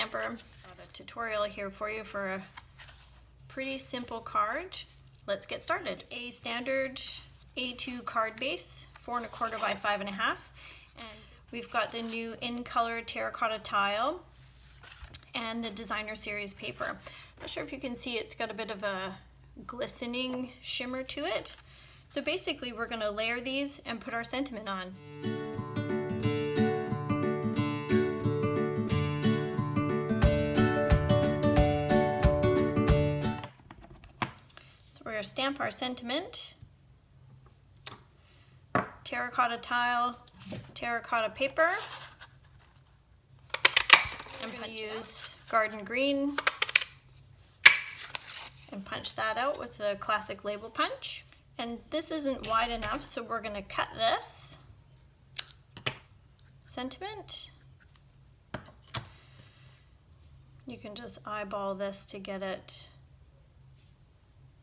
Stamper. Got a tutorial here for you for a pretty simple card. Let's get started. A standard A2 card base, 4 1/4 by 5 1/2, and we've got the new in color terracotta tile and the designer series paper. I'm not sure if you can see, it's got a bit of a glistening shimmer to it. So basically we're going to layer these and put our sentiment on. So we're going to stamp our sentiment, terracotta tile, terracotta paper. I'm going to use garden green and punch that out with the classic label punch. And this isn't wide enough, so we're going to cut this sentiment. You can just eyeball this to get it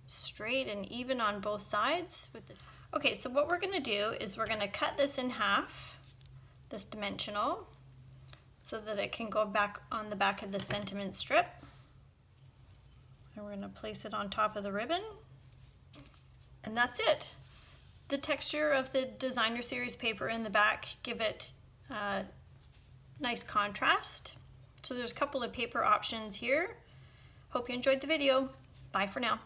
straight and even on both sides. Okay, so what we're going to do is we're going to cut this in half, this dimensional, so that it can go back on the back of the sentiment strip. And we're going to place it on top of the ribbon. And that's it. The texture of the designer series paper in the back give it nice contrast. So there's a couple of paper options here. Hope you enjoyed the video. Bye for now.